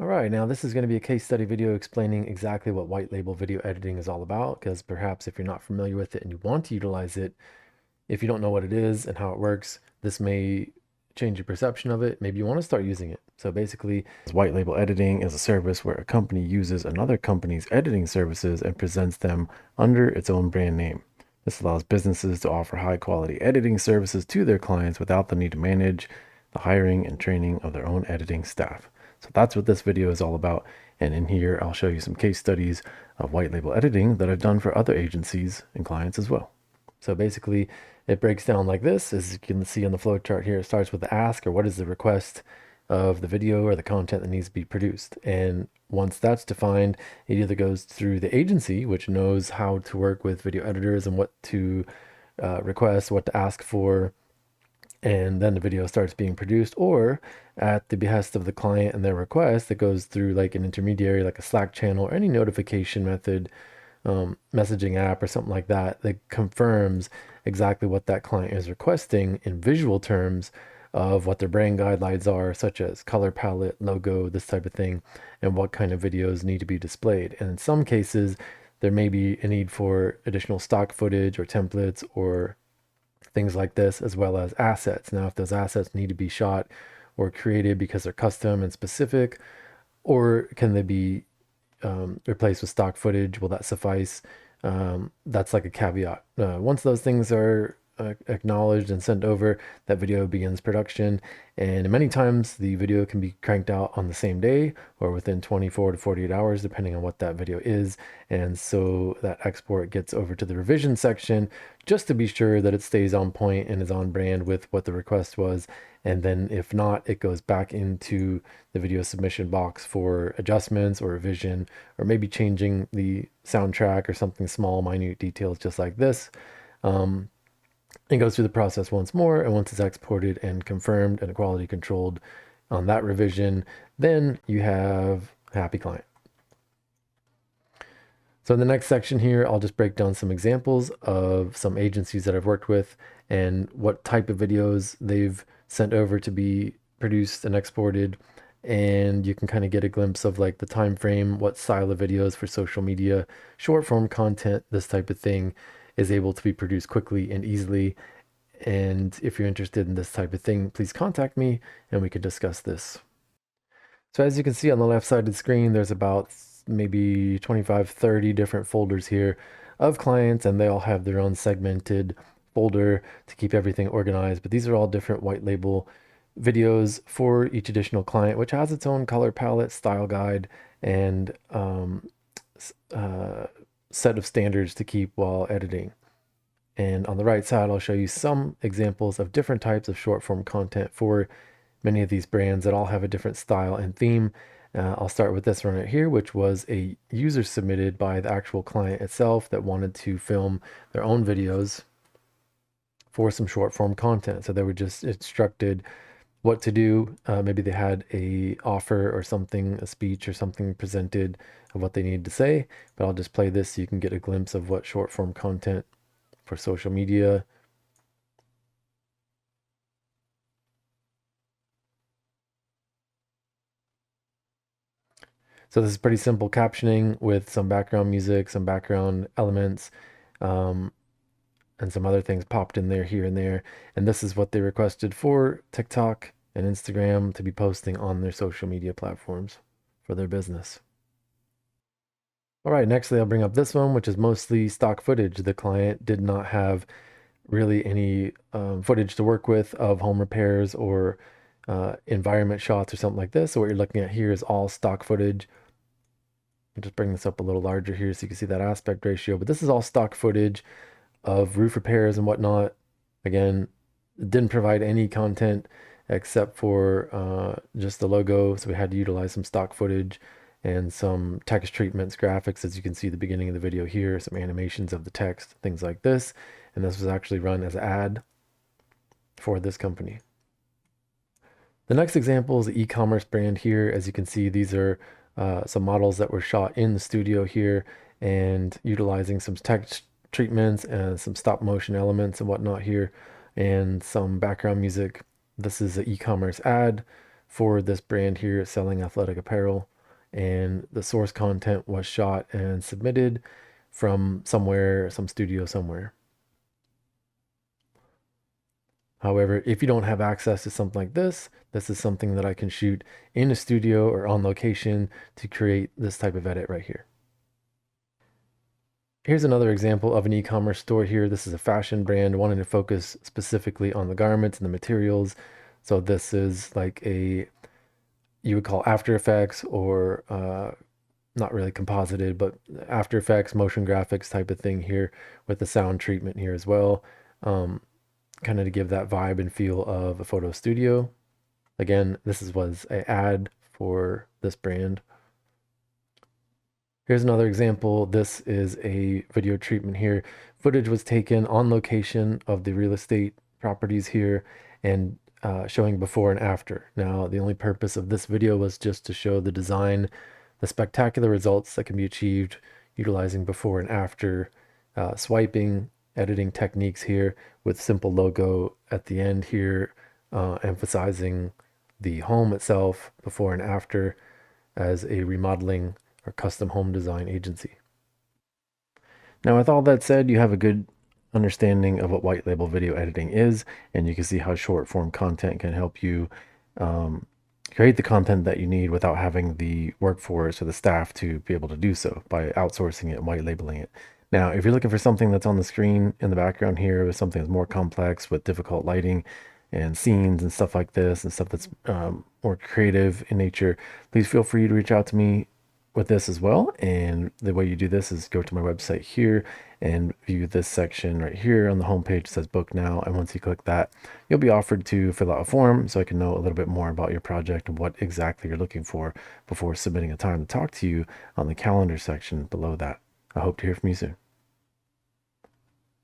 All right, now this is going to be a case study video explaining exactly what white label video editing is all about, because perhaps if you're not familiar with it and you want to utilize it, if you don't know what it is and how it works, this may change your perception of it. Maybe you want to start using it. So basically, white label editing is a service where a company uses another company's editing services and presents them under its own brand name. This allows businesses to offer high quality editing services to their clients without the need to manage the hiring and training of their own editing staff. So that's what this video is all about. And in here, I'll show you some case studies of white label editing that I've done for other agencies and clients as well. So basically, it breaks down like this. As you can see on the flow chart here, it starts with the ask, or what is the request of the video or the content that needs to be produced. And once that's defined, it either goes through the agency, which knows how to work with video editors and what to request, what to ask for, and then the video starts being produced, or at the behest of the client and their request, it goes through like an intermediary, like a Slack channel or any notification method, messaging app or something like that, that confirms exactly what that client is requesting in visual terms of what their brand guidelines are, such as color palette, logo, this type of thing, and what kind of videos need to be displayed. And in some cases, there may be a need for additional stock footage or templates or things like this, as well as assets. Now, if those assets need to be shot or created because they're custom and specific, or can they be replaced with stock footage, will that suffice? That's like a caveat. Once those things are acknowledged and sent over, that video begins production. And many times the video can be cranked out on the same day or within 24 to 48 hours, depending on what that video is. And so that export gets over to the revision section just to be sure that it stays on point and is on brand with what the request was. And then if not, it goes back into the video submission box for adjustments or revision, or maybe changing the soundtrack or something small, minute details just like this. It goes through the process once more, and once it's exported and confirmed and quality controlled on that revision, then you have a happy client. So in the next section here, I'll just break down some examples of some agencies that I've worked with and what type of videos they've sent over to be produced and exported. And you can kind of get a glimpse of like the time frame, what style of videos for social media, short form content, this type of thing is able to be produced quickly and easily. And if you're interested in this type of thing, please contact me and we can discuss this. So as you can see on the left side of the screen, there's about maybe 25, 30 different folders here of clients, and they all have their own segmented folder to keep everything organized. But these are all different white label videos for each additional client, which has its own color palette, style guide, and set of standards to keep while editing. And on the right side, I'll show you some examples of different types of short form content for many of these brands that all have a different style and theme. I'll start with this one right here, which was a user submitted by the actual client itself that wanted to film their own videos for some short form content. So they were just instructed what to do. Maybe they had a offer or something, a speech or something presented of what they needed to say, but I'll just play this so you can get a glimpse of what short form content for social media. So this is pretty simple captioning with some background music, some background elements, and some other things popped in there here and there. And this is what they requested for TikTok and Instagram to be posting on their social media platforms for their business. All right, nextly, I'll bring up this one, which is mostly stock footage. The client did not have really any footage to work with of home repairs or environment shots or something like this. So what you're looking at here is all stock footage. I'll just bring this up a little larger here so you can see that aspect ratio. But this is all stock footage of roof repairs and whatnot. Again, it didn't provide any content except for just the logo. So we had to utilize some stock footage and some text treatments, graphics, as you can see at the beginning of the video here, some animations of the text, things like this. And this was actually run as an ad for this company. The next example is the e-commerce brand here. As you can see, these are some models that were shot in the studio here and utilizing some text treatments and some stop motion elements and whatnot here and some background music. This is an e-commerce ad for this brand here selling athletic apparel, and the source content was shot and submitted from somewhere, some studio somewhere. However, if you don't have access to something like this is something that I can shoot in a studio or on location to create this type of edit right here. Here's another example of an e-commerce store here. This is a fashion brand wanting to focus specifically on the garments and the materials. So this is like you would call After Effects, or not really composited, but After Effects, motion graphics type of thing here with the sound treatment here as well. Kind of to give that vibe and feel of a photo studio. Again, was an ad for this brand. Here's another example. This is a video treatment here. Footage was taken on location of the real estate properties here, and showing before and after. Now, the only purpose of this video was just to show the design, the spectacular results that can be achieved utilizing before and after swiping, editing techniques here with simple logo at the end here, emphasizing the home itself before and after as a remodeling or custom home design agency. Now, with all that said, you have a good understanding of what white label video editing is, and you can see how short form content can help you create the content that you need without having the workforce or the staff to be able to do so by outsourcing it and white labeling it. Now, if you're looking for something that's on the screen in the background here, with something that's more complex with difficult lighting and scenes and stuff like this, and stuff that's more creative in nature, please feel free to reach out to me with this as well. And the way you do this is go to my website here and view this section right here on the homepage. It says book now, and once you click that, you'll be offered to fill out a form so I can know a little bit more about your project and what exactly you're looking for before submitting a time to talk to you on the calendar section below that. I hope to hear from you soon.